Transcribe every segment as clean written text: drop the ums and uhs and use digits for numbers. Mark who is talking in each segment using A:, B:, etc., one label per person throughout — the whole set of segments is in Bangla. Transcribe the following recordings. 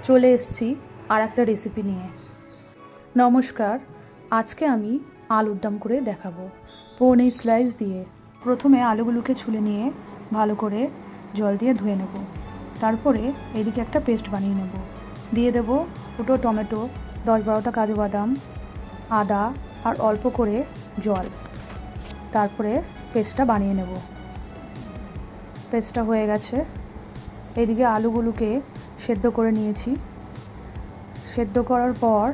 A: চলে এসেছি আর একটা রেসিপি নিয়ে। নমস্কার, আজকে আমি আলুর দম করে দেখাবো পনির স্লাইস দিয়ে। প্রথমে আলুগুলোকে ছুলে নিয়ে ভালো করে জল দিয়ে ধুয়ে নেব। তারপরে এদিকে একটা পেস্ট বানিয়ে নেব। দিয়ে দেব দুটো টমেটো, 10-12টা কাজু বাদাম, আদা আর অল্প করে জল। তারপরে পেস্টটা বানিয়ে নেব। পেস্টটা হয়ে গেছে। এদিকে আলুগুলোকে সেদ্ধ করে নিয়েছি। সেদ্ধ করার পর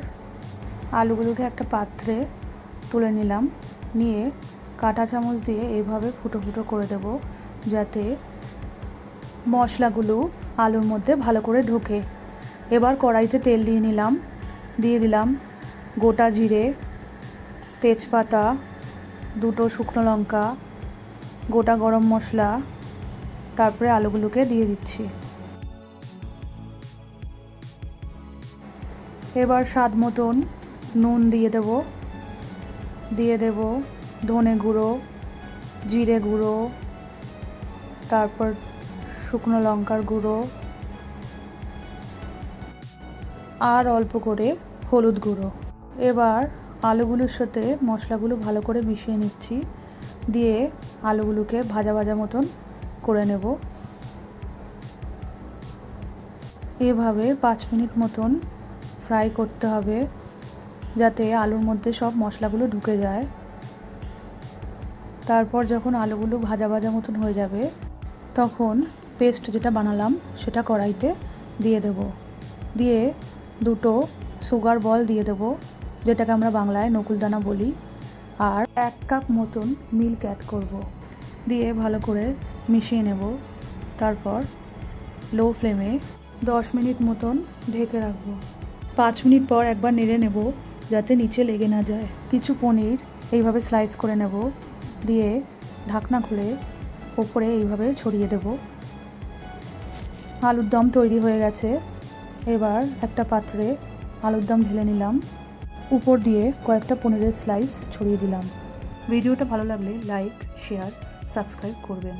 A: আলুগুলোকে একটা পাত্রে তুলে নিলাম। নিয়ে কাঁটা চামচ দিয়ে এইভাবে ফুটো ফুটো করে দেব, যাতে মশলাগুলো আলুর মধ্যে ভালো করে ঢোকে। এবার কড়াইতে তেল দিয়ে নিলাম। দিয়ে দিলাম গোটা জিরে, তেজপাতা, দুটো শুকনো লঙ্কা, গোটা গরম মশলা। তারপরে আলুগুলোকে দিয়ে দিচ্ছি। এবার স্বাদ মতন নুন দিয়ে দেব ধনে গুঁড়ো, জিরে গুঁড়ো, তারপর শুকনো লঙ্কার গুঁড়ো আর অল্প করে হলুদ গুঁড়ো। এবার আলুগুলোর সাথে মশলাগুলো ভালো করে মিশিয়ে নিচ্ছি। দিয়ে আলুগুলোকে ভাজা ভাজা মতন করে নেব। এভাবে 5 মিনিট মতন ফ্রাই করতে হবে, যাতে আলুর মধ্যে সব মশলাগুলো ঢুকে যায়। তারপর যখন আলুগুলো ভাজা ভাজা মতন হয়ে যাবে, তখন পেস্ট যেটা বানালাম সেটা কড়াইতে দিয়ে দেব। দিয়ে দুটো সুগার বল দিয়ে দেব, যেটাকে আমরা বাংলায় নকুলদানা বলি। আর 1 কাপ মতন মিল্ক অ্যাড করব। দিয়ে ভালো করে মিশিয়ে নেব। তারপর লো ফ্লেমে 10 মিনিট মতন ঢেকে রাখবো। 5 মিনিট পর একবার নেড়ে নেব, যাতে নিচে লেগে না যায়। কিছু পনির এইভাবে স্লাইস করে নেব। দিয়ে ঢাকনা খুলে ওপরে এইভাবে ছড়িয়ে দেব। আলুর দম তৈরি হয়ে গেছে। এবার একটা পাত্রে আলুর দম ঢেলে নিলাম। উপর দিয়ে কয়েকটা পনিরের স্লাইস ছড়িয়ে দিলাম। ভিডিওটা ভালো লাগলে লাইক, শেয়ার, সাবস্ক্রাইব করবেন।